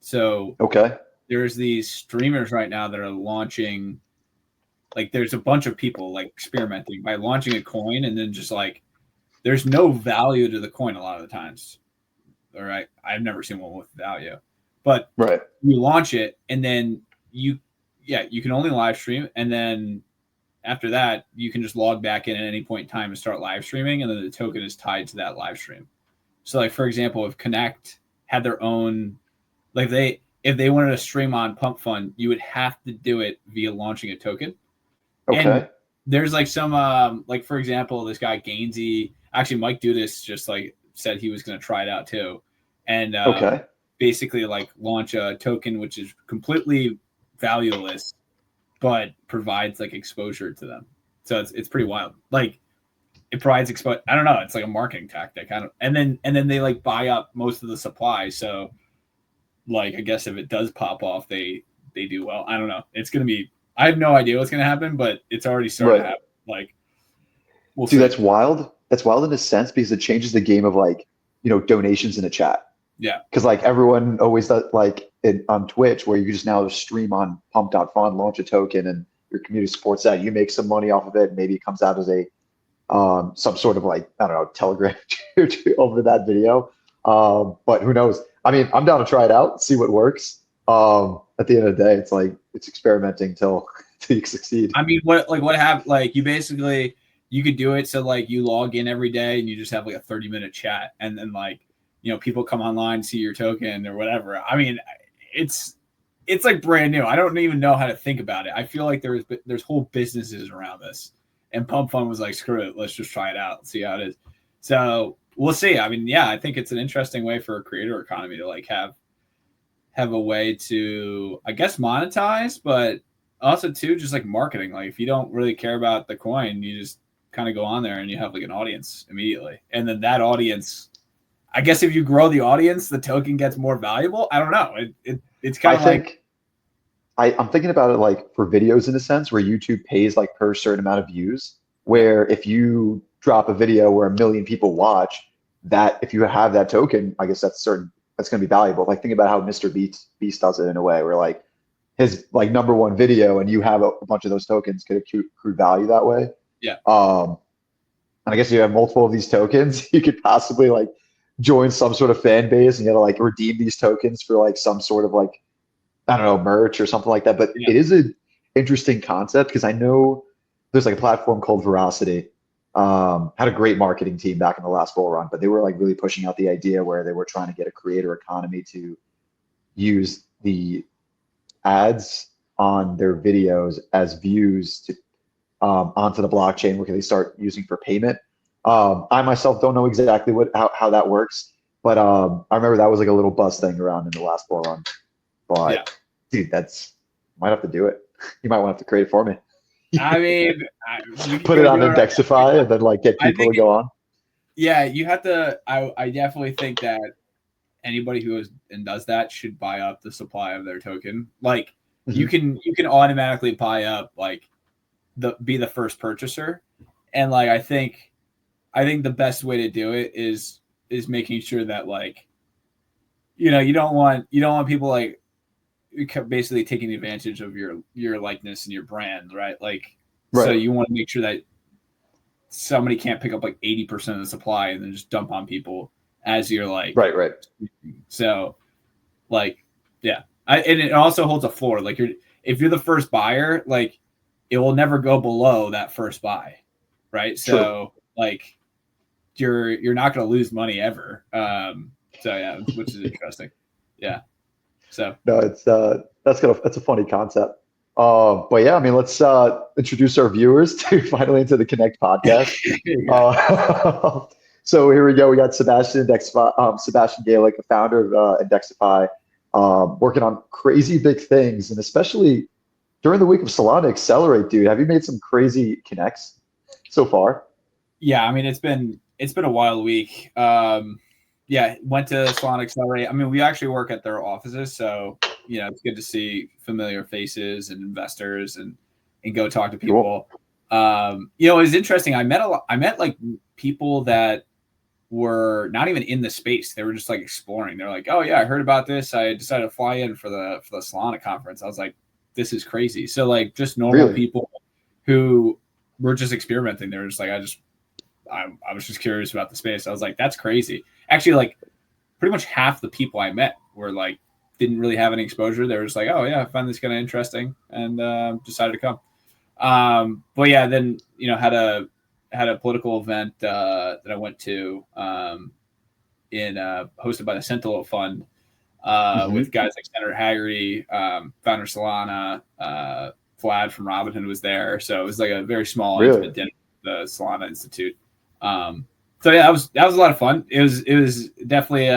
So Okay. there's these streamers right now that are launching, like there's a bunch of people like experimenting by launching a coin and then just like there's no value to the coin a lot of the times. All right. I've never seen one with value. But Right. you launch it and then you can only live stream, and then after that you can just log back in at any point in time and start live streaming, and then the token is tied to that live stream. So like for example, if Connect had their own, like if they wanted to stream on Pump Fund, you would have to do it via launching a token. And Okay. there's like some like for example, this guy Gainsey, actually Mike Dudas just like said he was going to try it out too, and Okay. basically like launch a token which is completely valueless but provides like exposure to them. So it's pretty wild. Like it provides exposure. I don't know. It's like a marketing tactic. I don't. And then they like buy up most of the supply. So like I guess if it does pop off, they do well. I don't know. It's gonna be. I have no idea what's gonna happen, but it's already started Right. to happen. Like we'll Dude, see. that's wild. That's wild in a sense because it changes the game of like, donations in a chat. Yeah. Because like everyone always does like on Twitch where you just now stream on pump.fund, launch a token and your community supports that. You make some money off of it. Maybe it comes out as a some sort of like, I don't know, telegram over that video. But who knows? I mean, I'm down to try it out, see what works. At the end of the day, it's like it's experimenting till you succeed. I mean, what happened? Like you could do it so like you log in every day and you just have like a 30-minute chat, and then like people come online, see your token or whatever. I mean, it's like brand new. I don't even know how to think about it. I feel like there's whole businesses around this, and Pump Fund was like, screw it, let's just try it out, see how it is. So we'll see. I mean, yeah, I think it's an interesting way for a creator economy to like have a way to, I guess, monetize, but also too just like marketing. Like if you don't really care about the coin, you just kind of go on there and you have like an audience immediately, and then that audience, I guess if you grow the audience, the token gets more valuable. I don't know. It's kind I of like, think I'm thinking about it like for videos in a sense where YouTube pays like per certain amount of views, yeah, where if you drop a video where 1 million people watch, that if you have that token, I guess that's going to be valuable. Like think about how Mr. Beast does it in a way where like his like #1 video and you have a bunch of those tokens could accrue value that way. yeah, And I guess you have multiple of these tokens, you could possibly like join some sort of fan base and you got to like redeem these tokens for like some sort of like, I don't know, merch or something like that. But yeah, it is an interesting concept because I know there's like a platform called Veracity. Had a great marketing team back in the last bull run, but they were like really pushing out the idea where they were trying to get a creator economy to use the ads on their videos as views to onto the blockchain where they start using for payment. I myself don't know exactly how that works, but I remember that was like a little buzz thing around in the last bull run. But yeah. dude, might have to do it. You might want to have to create it for me. I mean, we Put it on Indexify and then like get I people think to go on. yeah, you have to. I definitely think that anybody who is and does that should buy up the supply of their token. Like you can automatically buy up like be the first purchaser, and like I think the best way to do it is making sure that like you don't want people like basically taking advantage of your likeness and your brand, right? Like so Right. you want to make sure that somebody can't pick up like 80% of the supply and then just dump on people as you're like Right. so like yeah. And it also holds a floor. Like if you're the first buyer, like it will never go below that first buy, right? True. So like you're not going to lose money ever. So yeah, which is interesting. Yeah. So No, it's that's a funny concept. But yeah, I mean, let's introduce our viewers to finally into the Connect podcast. yeah. So here we go. We got Sebastian Gaelic, the founder of Indexify, working on crazy big things, and especially during the week of Solana Accelerate, dude. Have you made some crazy connects so far? Yeah, I mean it's been a wild week. Yeah, went to Solana Accelerate. I mean, we actually work at their offices, so it's good to see familiar faces and investors and go talk to people. Cool. It was interesting. I met like people that were not even in the space. They were just like exploring. They're like, oh yeah, I heard about this. I decided to fly in for the Solana conference. I was like, this is crazy. So like just normal people who were just experimenting. They were just like, I was just curious about the space. I was like, that's crazy. Actually, like pretty much half the people I met were like, didn't really have any exposure. They were just like, oh yeah, I found this kind of interesting and decided to come. But yeah, then, you know, had a political event that I went to hosted by the Sentinel Fund with guys like Senator Haggerty, founder Solana, Vlad from Robinhood was there. So it was like a very small, intimate dinner at the Solana Institute. So yeah, that was a lot of fun. It was definitely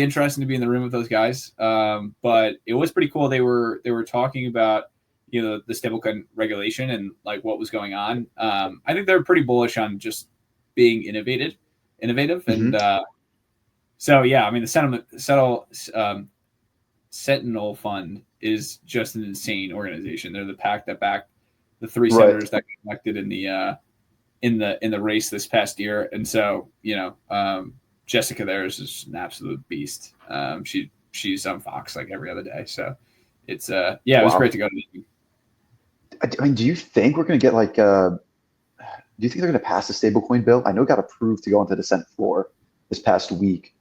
interesting to be in the room with those guys. But it was pretty cool. They were talking about, you know, the stablecoin regulation and like what was going on. I think they're pretty bullish on just being innovative. And so yeah, I mean the Sentinel Fund is just an insane organization. They're the PAC that backed the three senators that got elected in the race this past year. And so, you know, Jessica there is just an absolute beast. She's on Fox like every other day. So it's it was great to go to the meeting. I mean, do you think we're going to get like, do you think they're going to pass the stablecoin bill? I know it got approved to go onto the Senate floor this past week,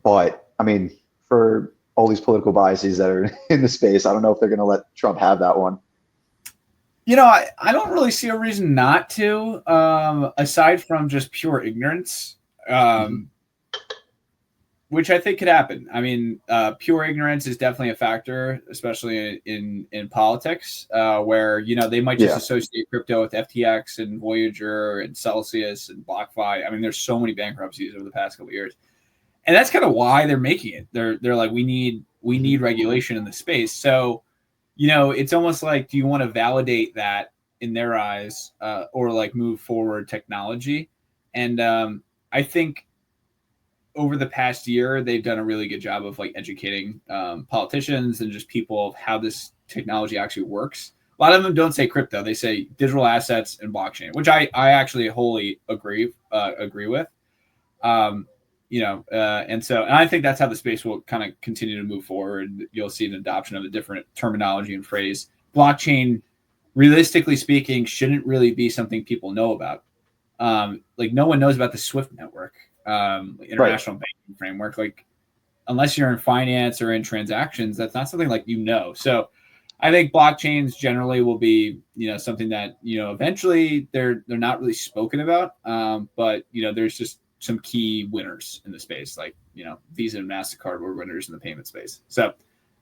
but I mean, for all these political biases that are in the space, I don't know if they're going to let Trump have that one. You know, I don't really see a reason not to, aside from just pure ignorance, which I think could happen. I mean, pure ignorance is definitely a factor, especially in politics, where, you know, they might just associate crypto with FTX and Voyager and Celsius and BlockFi. I mean, there's so many bankruptcies over the past couple of years. And that's kind of why they're making it. They're like, we need regulation in the space. So, you know, it's almost like, do you want to validate that in their eyes, or like move forward technology? And I think over the past year, they've done a really good job of like educating politicians and just people of how this technology actually works. A lot of them don't say crypto; they say digital assets and blockchain, which I actually wholly agree with. You know, and I think that's how the space will kind of continue to move forward. You'll see an adoption of a different terminology and phrase. Blockchain, realistically speaking, shouldn't really be something people know about. Like no one knows about the SWIFT network, international banking framework. Like unless you're in finance or in transactions, that's not something like, you know. So I think blockchains generally will be, you know, something that, you know, eventually they're not really spoken about. But you know, there's just some key winners in the space, like, you know, Visa and MasterCard were winners in the payment space. So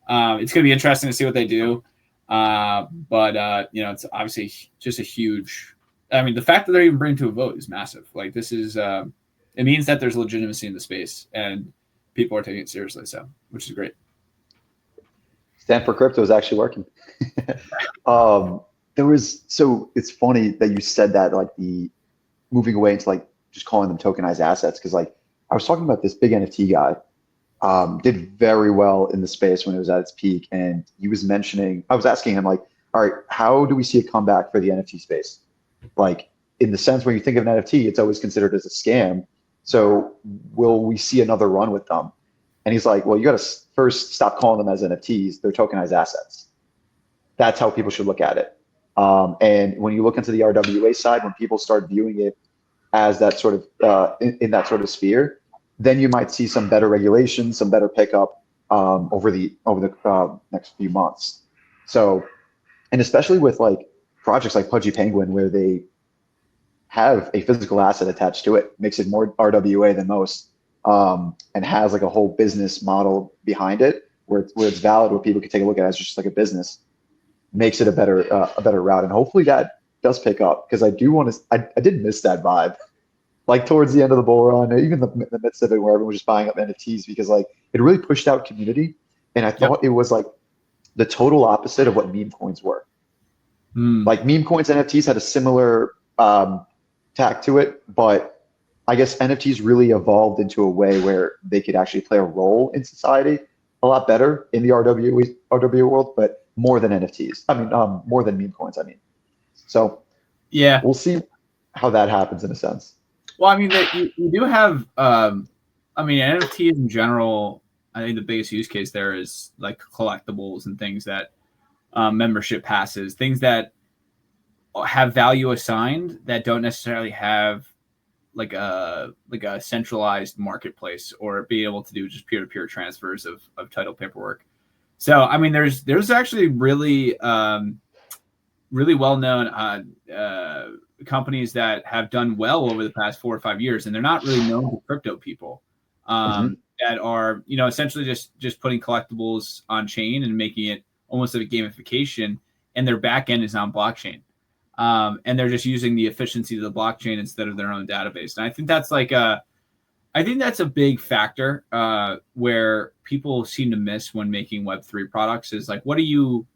it's going to be interesting to see what they do. But you know, it's obviously just a huge, I mean, the fact that they're even bringing to a vote is massive. Like this is, it means that there's legitimacy in the space and people are taking it seriously. So, which is great. Stand for Crypto is actually working. So it's funny that you said that, like the moving away into like just calling them tokenized assets. Cause like I was talking about this big NFT guy, did very well in the space when it was at its peak. And he was mentioning, I was asking him like, all right, how do we see a comeback for the NFT space? Like in the sense when you think of an NFT, it's always considered as a scam. So will we see another run with them? And he's like, well, you got to first stop calling them as NFTs. They're tokenized assets. That's how people should look at it. And when you look into the RWA side, when people start viewing it as that sort of in that sort of sphere, then you might see some better regulation, some better pickup over the next few months. So, and especially with like projects like Pudgy Penguin, where they have a physical asset attached to it, makes it more RWA than most, and has like a whole business model behind it, where it's valid, where people can take a look at it as just like a business, makes it a better route. And hopefully that does pick up, because I did miss that vibe, like towards the end of the bull run, even the midst of it, where everyone was just buying up NFTs, because like it really pushed out community. And I thought it was like the total opposite of what meme coins were. Like meme coins, NFTs had a similar tack to it, but I guess NFTs really evolved into a way where they could actually play a role in society a lot better in the RWA world, but more than NFTs. I mean, more than meme coins, I mean. So yeah, we'll see how that happens in a sense. Well, I mean, that you do have, I mean, NFTs in general. I think the biggest use case there is like collectibles and things that membership passes, things that have value assigned that don't necessarily have like a centralized marketplace or be able to do just peer-to-peer transfers of title paperwork. So I mean, there's actually really really well-known companies that have done well over the past 4 or 5 years, and they're not really known to crypto people that are, you know, essentially just putting collectibles on chain and making it almost like a gamification, and their back end is on blockchain. And they're just using the efficiency of the blockchain instead of their own database. And I think that's I think that's a big factor where people seem to miss when making Web3 products is like, what are you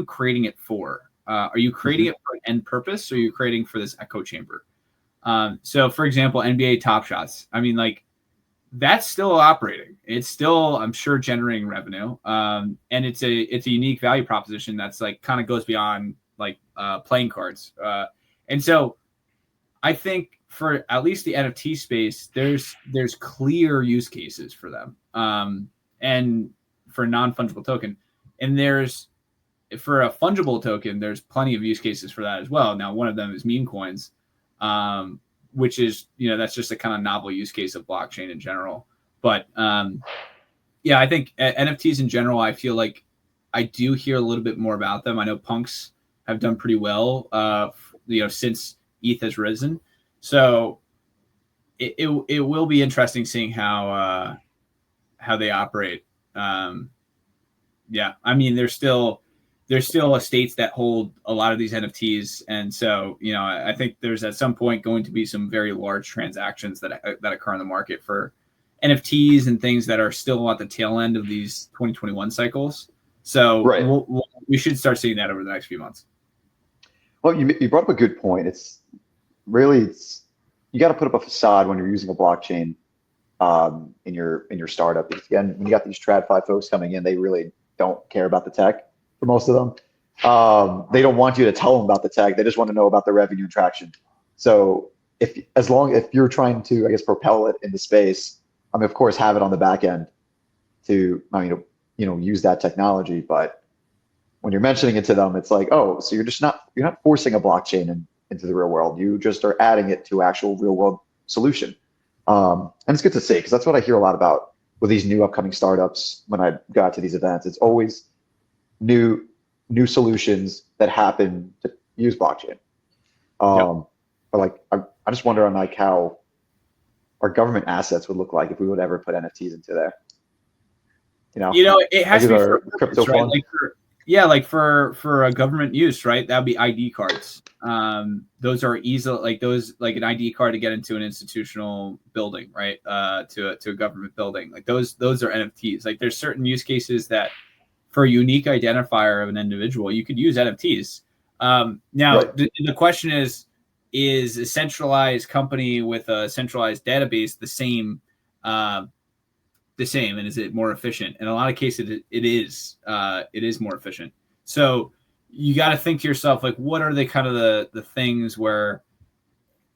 creating it for? Are you creating it for an end purpose, or are you creating for this echo chamber? So, for example, NBA Top Shots. I mean, like, that's still operating. It's still, I'm sure, generating revenue. And it's a unique value proposition that's like kind of goes beyond like playing cards. And so I think for at least the NFT space, there's clear use cases for them. And for a non-fungible token. And for a fungible token, there's plenty of use cases for that as well. Now, one of them is meme coins, which is, you know, that's just a kind of novel use case of blockchain in general. But yeah, I think NFTs in general, I feel like I do hear a little bit more about them. I know punks have done pretty well, you know, since ETH has risen. So it will be interesting seeing how they operate. Yeah, I mean, there's still estates that hold a lot of these NFTs, and so, you know, I think there's at some point going to be some very large transactions that occur in the market for NFTs and things that are still at the tail end of these 2021 cycles. So Right. we should start seeing that over the next few months. Well, you brought up a good point. It's you got to put up a facade when you're using a blockchain in your startup. Because again, when you got these TradFi folks coming in, they really don't care about the tech for most of them. They don't want you to tell them about the tech. They just want to know about the revenue and traction. So if you're trying to, I guess, propel it into space, I mean, of course, have it on the back end to, I mean, you know, use that technology. But when you're mentioning it to them, it's like, oh, so you're not forcing a blockchain into the real world. You just are adding it to actual real world solution. And it's good to see, because that's what I hear a lot about with these new upcoming startups. When I go out to these events, it's always new solutions that happen to use blockchain. But like, I just wonder on like how our government assets would look like if we would ever put NFTs into there. You know, it has to be for crypto right? fund. Like for a government use, right? That'd be ID cards. Those are easily like an ID card to get into an institutional building, right? To a government building. Like those are NFTs. Like there's certain use cases that for a unique identifier of an individual, you could use NFTs. Now Right. the question is a centralized company with a centralized database the same? And is it more efficient? In a lot of cases it is more efficient. So you got to think to yourself, like, what are the kind of the things where,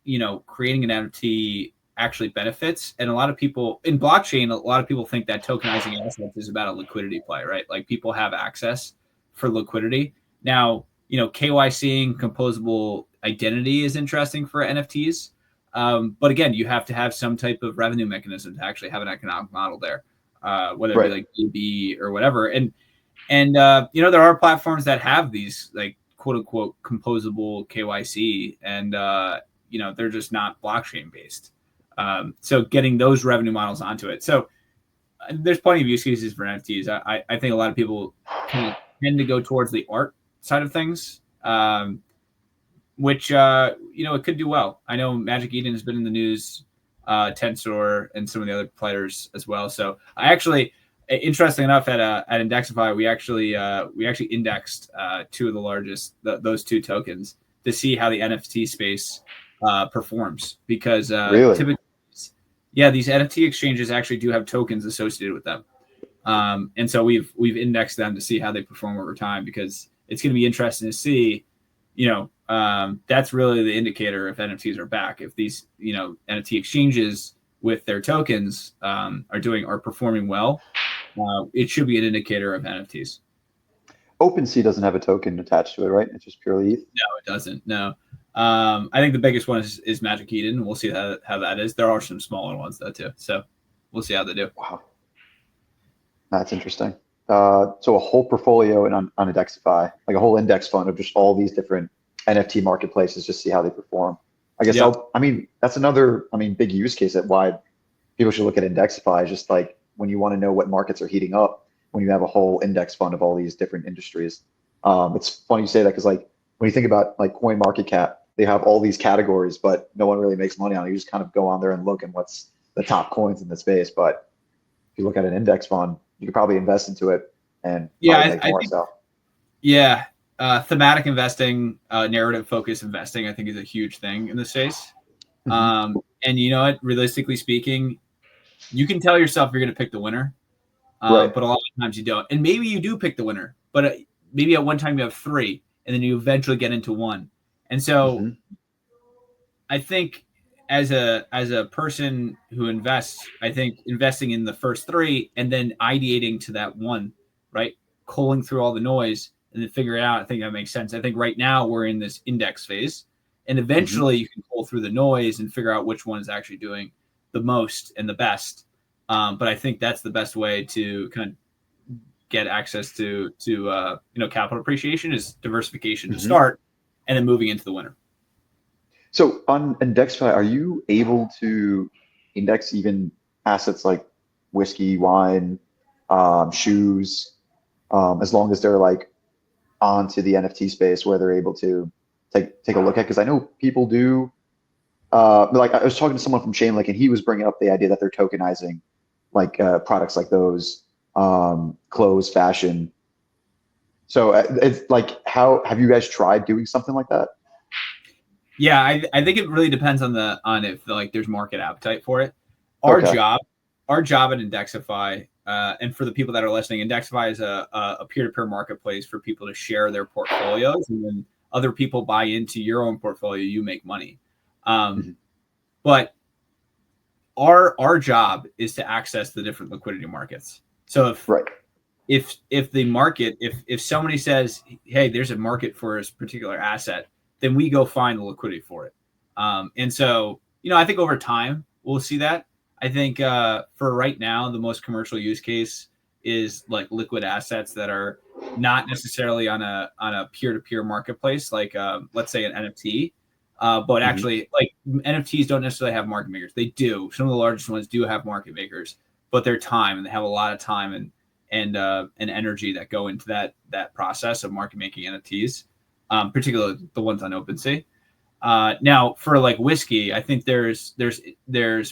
you know, creating an NFT actually benefits? And a lot of people in blockchain, a lot of people think that tokenizing assets is about a liquidity play, right? Like people have access for liquidity. Now, you know, KYCing composable identity is interesting for NFTs. But again, you have to have some type of revenue mechanism to actually have an economic model there, whether it be like DB or whatever. And you know, there are platforms that have these like quote unquote composable KYC, and you know, they're just not blockchain based. So getting those revenue models onto it. So there's plenty of use cases for NFTs. I think a lot of people kind of tend to go towards the art side of things. Which you know, it could do well. I know Magic Eden has been in the news, Tensor, and some of the other players as well. So I actually, interesting enough, at Indexify, we actually indexed two of the largest those two tokens to see how the NFT space performs, because Really? typically, yeah, these NFT exchanges actually do have tokens associated with them, and so we've indexed them to see how they perform over time, because it's going to be interesting to see, you know, that's really the indicator if NFTs are back. If these, NFT exchanges with their tokens are performing well, it should be an indicator of NFTs. OpenSea doesn't have a token attached to it, right? It's just purely ETH. No, it doesn't. No. I think the biggest one is Magic Eden. We'll see how that is. There are some smaller ones though too. So we'll see how they do. Wow, that's interesting. So a whole portfolio on Indexify, like a whole index fund of just all these different NFT marketplaces, just see how they perform. I guess Yep. that's another, big use case at why people should look at Indexify. Is just like when you want to know what markets are heating up, when you have a whole index fund of all these different industries. It's funny you say that because like when you think about like Coin Market Cap, they have all these categories, but no one really makes money on it. You just kind of go on there and look and what's the top coins in the space. But if you look at an index fund, you could probably invest into it and probably make more. So yeah, thematic investing, narrative focused investing, I think is a huge thing in the space. And you know what? Realistically speaking, you can tell yourself you're going to pick the winner, right. but a lot of times you don't. And maybe you do pick the winner, but maybe at one time you have three, and then you eventually get into one. And so I think as a person who invests, I think investing in the first three and then ideating to that one, right? Culling through all the noise and then figure it out. I think that makes sense. I think right now we're in this index phase, and eventually you can pull through the noise and figure out which one is actually doing the most and the best. But I think that's the best way to kind of get access to capital appreciation is diversification to start, and then moving into the winner. So on Indexify, are you able to index even assets like whiskey, wine, shoes, as long as they're like onto the NFT space where they're able to take a look at? Because I know people do. Like I was talking to someone from Chainlink, and he was bringing up the idea that they're tokenizing like products like those, clothes, fashion. So it's like, how have you guys tried doing something like that? Yeah, I think it really depends on if like there's market appetite for it. Our job at Indexify, and for the people that are listening, Indexify is a peer-to-peer marketplace for people to share their portfolios, and when other people buy into your own portfolio, you make money. But our job is to access the different liquidity markets. So if the market, if somebody says, hey, there's a market for this particular asset, then we go find the liquidity for it. And so, I think over time we'll see that. I think for right now, the most commercial use case is like liquid assets that are not necessarily on a peer-to-peer marketplace, like let's say an NFT, but actually like NFTs don't necessarily have market makers. They do. Some of the largest ones do have market makers, but they're time, and they have a lot of time and energy that go into that process of market making NFTs. Particularly the ones on OpenSea. Now, for like whiskey, I think there's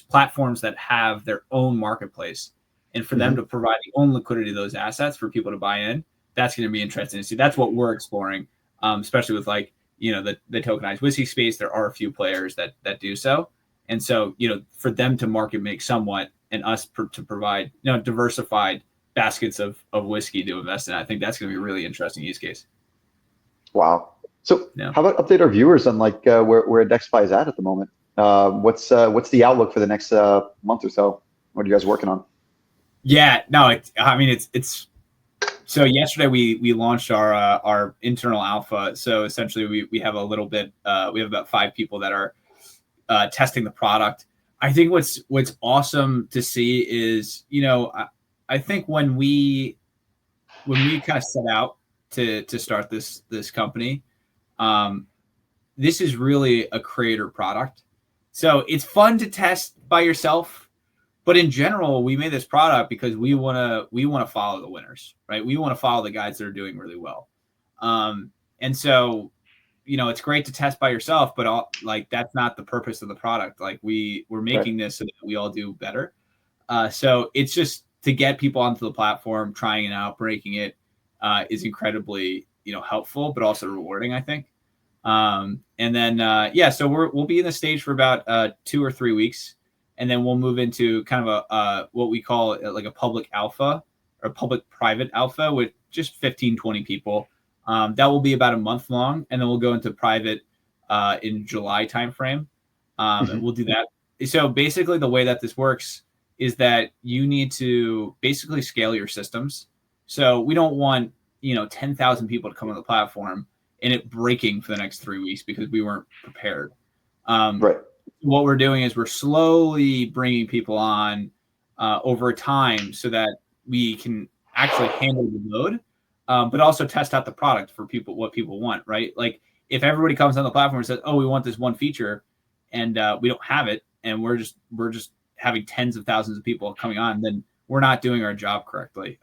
platforms that have their own marketplace, and for them to provide the own liquidity of those assets for people to buy in, that's going to be interesting to see. That's what we're exploring, especially with like the tokenized whiskey space. There are a few players that do so, and so for them to market make somewhat, and us to provide diversified baskets of whiskey to invest in, I think that's going to be a really interesting use case. Wow. So how about update our viewers on like where Indexify is at the moment? What's the outlook for the next month or so? What are you guys working on? Yeah, no, it's so yesterday we launched our internal alpha. So essentially we have a little bit, we have about 5 people that are testing the product. I think what's awesome to see is, I think when we kind of set out to start this company, this is really a creator product. So it's fun to test by yourself, but in general, we made this product because we want to follow the winners, right? We want to follow the guys that are doing really well. And so, it's great to test by yourself, but that's not the purpose of the product. Like we're making this so that we all do better. So it's just to get people onto the platform, trying it out, breaking it, is incredibly, helpful, but also rewarding, I think. And then, so we'll be in the stage for about 2 or 3 weeks, and then we'll move into kind of a what we call like a public alpha or public private alpha with just 15, 20 people. That will be about a month long, and then we'll go into private in July timeframe. And we'll do that. So basically, the way that this works is that you need to basically scale your systems. So we don't want 10,000 people to come on the platform and it breaking for the next 3 weeks because we weren't prepared. Right. What we're doing is we're slowly bringing people on over time so that we can actually handle the load, but also test out the product for people, what people want, right? Like if everybody comes on the platform and says, "Oh, we want this one feature," and we don't have it, and we're just having tens of thousands of people coming on, then we're not doing our job correctly.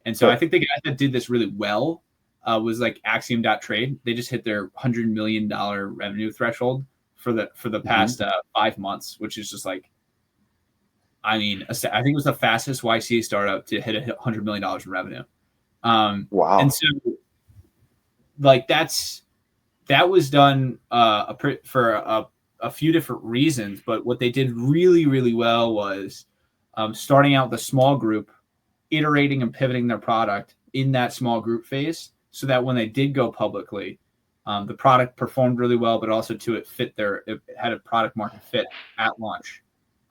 And so I think the guys that did this really well was like Axiom.trade. They just hit their $100 million revenue threshold for the past 5 months, which is just like, I mean, I think it was the fastest YC startup to hit $100 million in revenue. Wow. And so like that was done for a few different reasons, but what they did really, really well was starting out the small group, iterating and pivoting their product in that small group phase, so that when they did go publicly, the product performed really well, but also it had a product market fit at launch.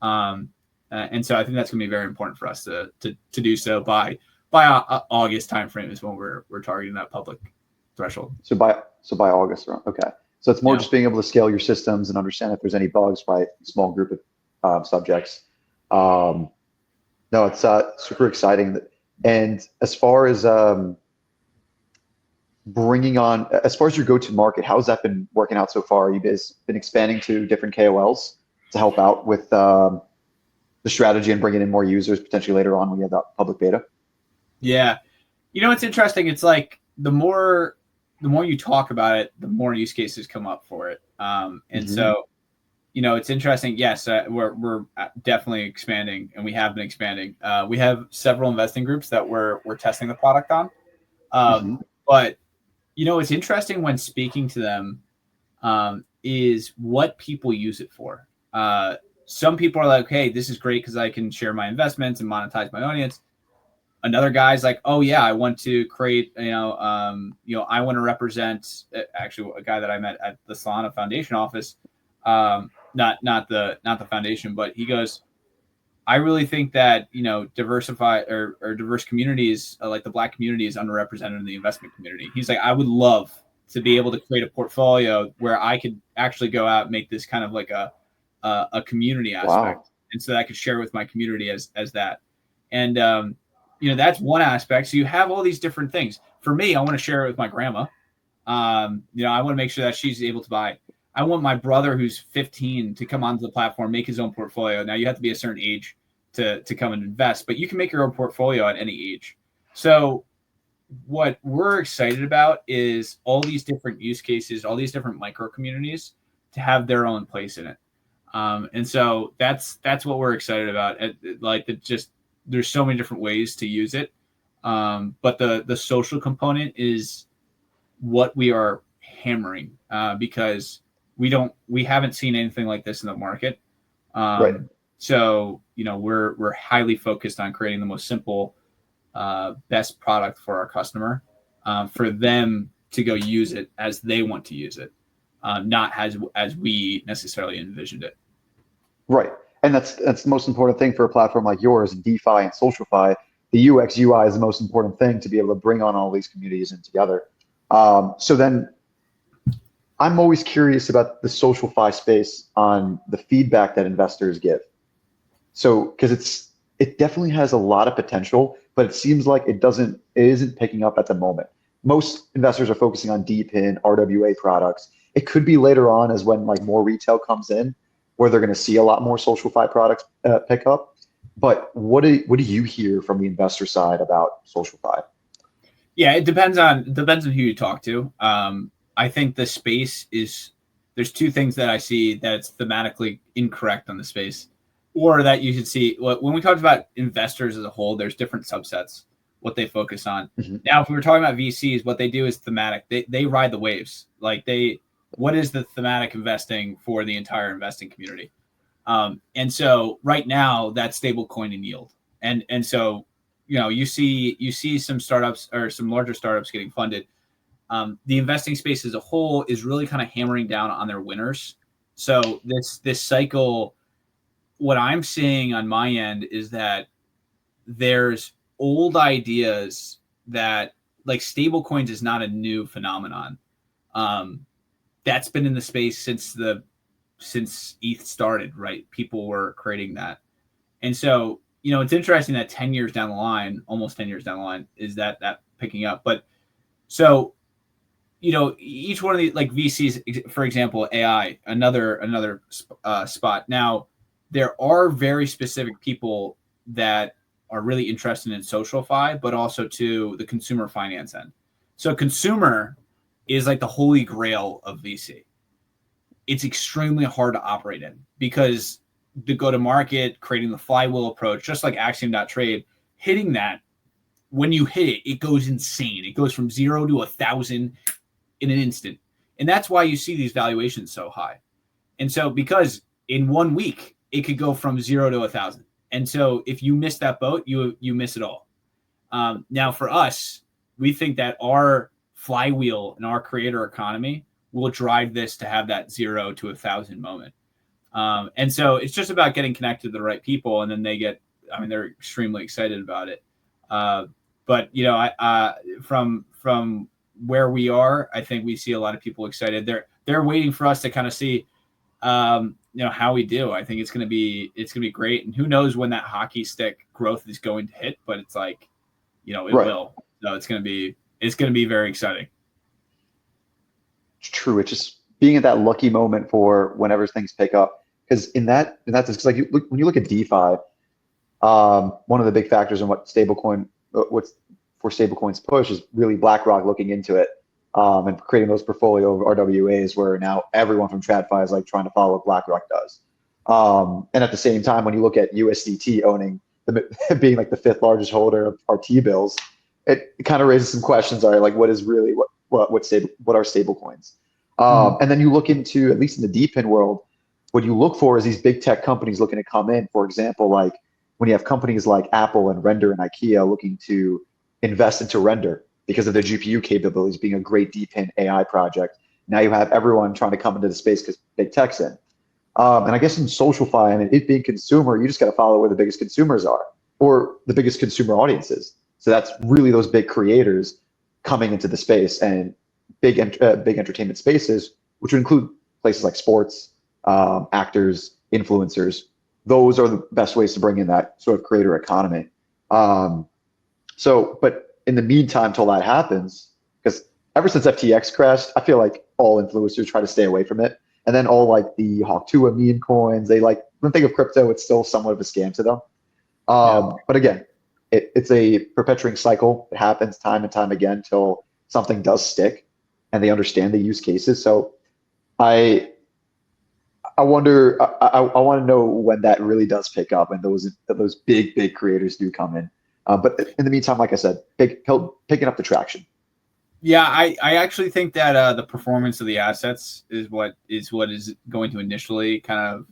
And so I think that's going to be very important for us to do so by August timeframe is when we're targeting that public threshold. So by August, okay. So it's more just being able to scale your systems and understand if there's any bugs by a small group of subjects. No, it's super exciting. And as far as bringing on, as far as your go-to market, how's that been working out so far? You guys been expanding to different KOLs to help out with the strategy and bringing in more users potentially later on when you have that public beta? Yeah. It's interesting. It's like the more you talk about it, the more use cases come up for it. And so, it's interesting. Yes, we're definitely expanding, and we have been expanding. We have several investing groups that we're testing the product on. But it's interesting when speaking to them is what people use it for. Some people are like, "Hey, this is great because I can share my investments and monetize my audience." Another guy's like, "Oh yeah, I want to create, I want to represent." Actually, a guy that I met at the Solana Foundation office, not the foundation, but he goes, "I really think that diversify or diverse communities like the Black community is underrepresented in the investment community." He's like, "I would love to be able to create a portfolio where I could actually go out and make this kind of like a community aspect, and so that I could share with my community as that." And that's one aspect. So you have all these different things. For me, I want to share it with my grandma. I want to make sure that she's able to buy. I want my brother who's 15 to come onto the platform, make his own portfolio. Now you have to be a certain age to come and invest, but you can make your own portfolio at any age. So what we're excited about is all these different use cases, all these different micro communities to have their own place in it. And so that's what we're excited about. There's so many different ways to use it. But the social component is what we are hammering because we haven't seen anything like this in the market. Right. So, we're highly focused on creating the most simple, best product for our customer, for them to go use it as they want to use it, not as we necessarily envisioned it. Right. And that's the most important thing for a platform like yours, DeFi and SocialFi. The UX UI is the most important thing to be able to bring on all these communities in together. So then I'm always curious about the SocialFi space on the feedback that investors give. So, because it definitely has a lot of potential, but it seems like it isn't picking up at the moment. Most investors are focusing on DePIN, RWA products. It could be later on as when like more retail comes in, where they're going to see a lot more SocialFi products pick up. But what do you hear from the investor side about SocialFi? Yeah, it depends on who you talk to. I think the space there's two things that I see that's thematically incorrect on the space, or that you should see. When we talked about investors as a whole, there's different subsets, what they focus on. Now, if we were talking about VCs, what they do is thematic. They ride the waves. Like what is the thematic investing for the entire investing community? And so right now that's stablecoin and yield. And so, you see some startups or some larger startups getting funded. The investing space as a whole is really kind of hammering down on their winners. So this cycle, what I'm seeing on my end is that there's old ideas that, like, stable coins is not a new phenomenon. That's been in the space since ETH started, right? People were creating that. And so, it's interesting that 10 years down the line, almost 10 years down the line, is that picking up. But so, each one of the, like, VCs, for example, AI, another spot. Now, there are very specific people that are really interested in SocialFi, but also to the consumer finance end. So consumer is like the holy grail of VC. It's extremely hard to operate in because the go-to-market, creating the flywheel approach, just like Axiom.trade, hitting that, when you hit it, it goes insane. It goes from 0 to 1,000 in an instant. And that's why you see these valuations so high. And so, because in 1 week, it could go from 0 to 1,000. And so if you miss that boat, you miss it all. Now for us, we think that our flywheel and our creator economy will drive this to have that 0 to 1,000 moment. And so it's just about getting connected to the right people, and then they're extremely excited about it. But from where we are, I think we see a lot of people excited. They're waiting for us to kind of see, how we do. I think it's gonna be great, and who knows when that hockey stick growth is going to hit, but it's like, it Right. will. So it's gonna be very exciting. It's true. It's just being at that lucky moment for whenever things pick up. Because in that sense, because like when you look at DeFi, one of the big factors in what's for stablecoins push is really BlackRock looking into it, and creating those portfolio of RWAs where now everyone from TradFi is like trying to follow what BlackRock does. And at the same time, when you look at USDT owning being like the 5th largest holder of our T-bills, it kind of raises some questions. All right, like what are stable coins? And then you look into, at least in the DePIN world, what you look for is these big tech companies looking to come in. For example, like when you have companies like Apple and Render and IKEA looking to invest into Render because of their GPU capabilities being a great DePIN AI project. Now you have everyone trying to come into the space because big tech's in. And I guess in SocialFi, I mean, it being consumer, you just got to follow where the biggest consumers are or the biggest consumer audiences. So that's really those big creators coming into the space, and big entertainment spaces, which would include places like sports, actors, influencers. Those are the best ways to bring in that sort of creator economy. But in the meantime, till that happens, because ever since FTX crashed, I feel like all influencers try to stay away from it. And then all like the Hawk2 meme coins, when they think of crypto, it's still somewhat of a scam to them. But again, it's a perpetuating cycle. It happens time and time again till something does stick and they understand the use cases. So I wonder, I want to know when that really does pick up and those big creators do come in. But in the meantime, like I said, picking up the traction. Yeah, I actually think that the performance of the assets is what is going to initially kind of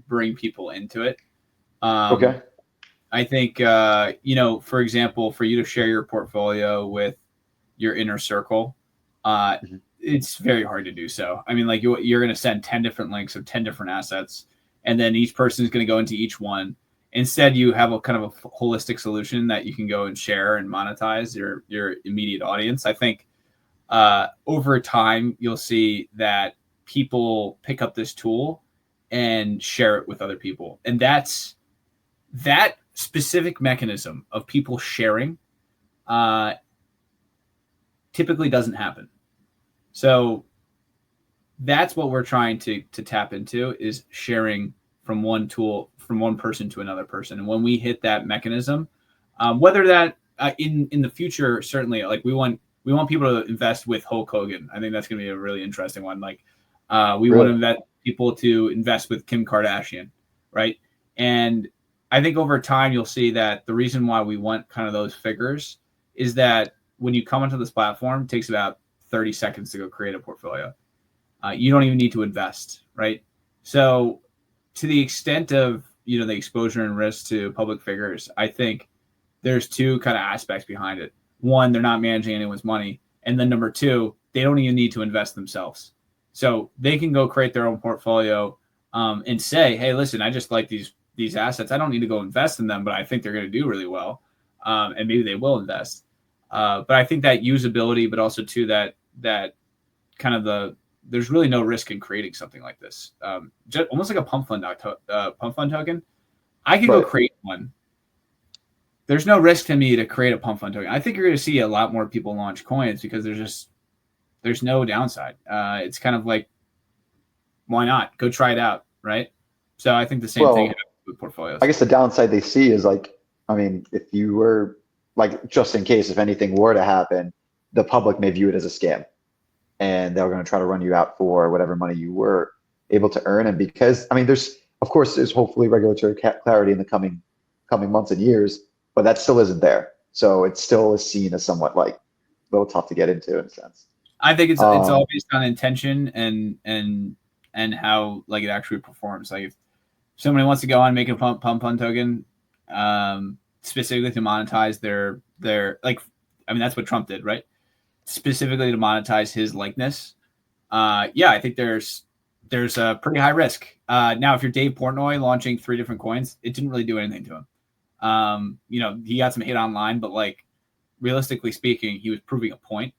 bring people into it. Okay. I think for example, for you to share your portfolio with your inner circle, it's very hard to do so. I mean, like you're going to send 10 different links of 10 different assets, and then each person is going to go into each one. Instead, you have a kind of a holistic solution that you can go and share and monetize your immediate audience. I think over time, you'll see that people pick up this tool and share it with other people. And that specific mechanism of people sharing typically doesn't happen. So that's what we're trying to tap into, is sharing from one tool, from one person to another person. And when we hit that mechanism, whether that in the future, certainly, like we want people to invest with Hulk Hogan. I think that's going to be a really interesting one. Like we want to invest people to invest with Kim Kardashian, right? And I think over time you'll see that the reason why we want kind of those figures is that when you come onto this platform, it takes about 30 seconds to go create a portfolio. You don't even need to invest, right? So to the extent of the exposure and risk to public figures, I think there's two kind of aspects behind it. One, they're not managing anyone's money, And then number two, they don't even need to invest themselves. So they can go create their own portfolio and say, hey, listen, I just like these assets. I don't need to go invest in them, but I think they're going to do really well. And maybe they will invest. But I think that usability, but also too that kind of there's really no risk in creating something like this. Just almost like a pump fund token. I can go create one. There's no risk to me to create a pump fund token. I think you're going to see a lot more people launch coins because there's no downside. It's kind of like, why not? Go try it out, right? So I think the same thing happens with portfolios. I guess the downside they see is like, I mean, if you were like, just in case if anything were to happen, the public may view it as a scam, and they're going to try to run you out for whatever money you were able to earn. And because, I mean, there's hopefully regulatory clarity in the coming months and years, but that still isn't there. So it still is seen as somewhat like a little tough to get into in a sense. I think it's all based on intention and how like it actually performs. Like if somebody wants to go on and make a pump fund token specifically to monetize their like, I mean, that's what Trump did, right? Specifically to monetize his likeness. Yeah, I think there's a pretty high risk. Now, if you're Dave Portnoy launching 3 different coins, it didn't really do anything to him. He got some hate online, but like realistically speaking, he was proving a point.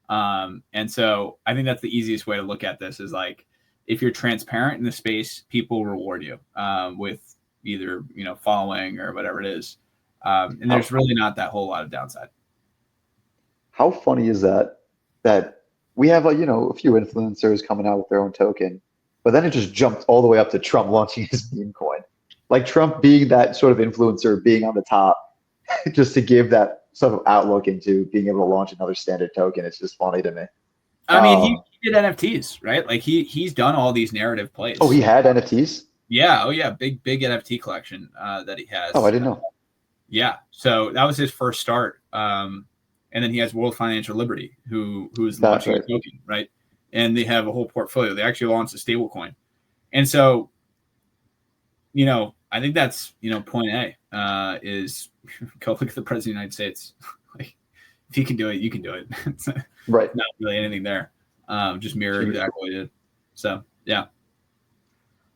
And so I think that's the easiest way to look at this is like, if you're transparent in the space, people reward you with either, following or whatever it is. And there's really not that whole lot of downside. How funny is that we have a few influencers coming out with their own token, but then it just jumped all the way up to Trump launching his meme coin. Like Trump being that sort of influencer, being on the top, just to give that sort of outlook into being able to launch another standard token. It's just funny to me. I mean, he did NFTs, right? Like he's done all these narrative plays. Oh, he had NFTs? Yeah. Oh yeah. Big NFT collection that he has. Oh, I didn't know. Yeah. So that was his first start. And then he has World Financial Liberty, who is launching a token, right? And they have a whole portfolio. They actually launched a stable coin. And so, I think that's, point A is go look at the president of the United States. Like, if he can do it, you can do it. It's right. Not really anything there. Just mirror exactly what he did. So, yeah.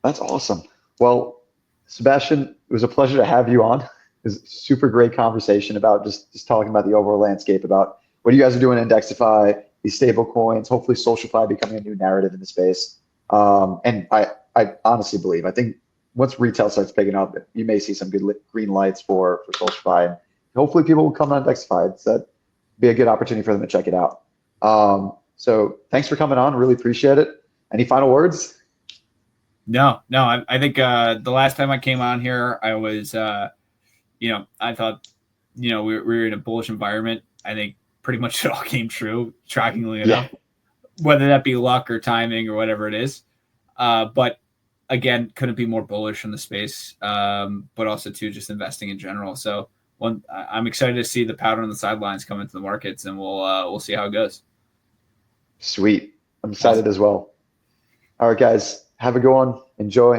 That's awesome. Well, Sebastian, it was a pleasure to have you on. It was a super great conversation about just talking about the overall landscape, about what you guys are doing in Indexify, these stable coins, hopefully SocialFi becoming a new narrative in the space. And I honestly believe, I think once retail starts picking up, you may see some good green lights for SocialFi. And hopefully people will come on Indexify. That'd be a good opportunity for them to check it out. So thanks for coming on. Really appreciate it. Any final words? No. I think the last time I came on here, I was, I thought, we were in a bullish environment. I think pretty much it all came true, shockingly enough, whether that be luck or timing or whatever it is. But again, couldn't be more bullish in the space, but also too just investing in general. So I'm excited to see the powder on the sidelines come into the markets, and we'll see how it goes. Sweet. I'm excited as well. All right, guys, have a good one. Enjoy.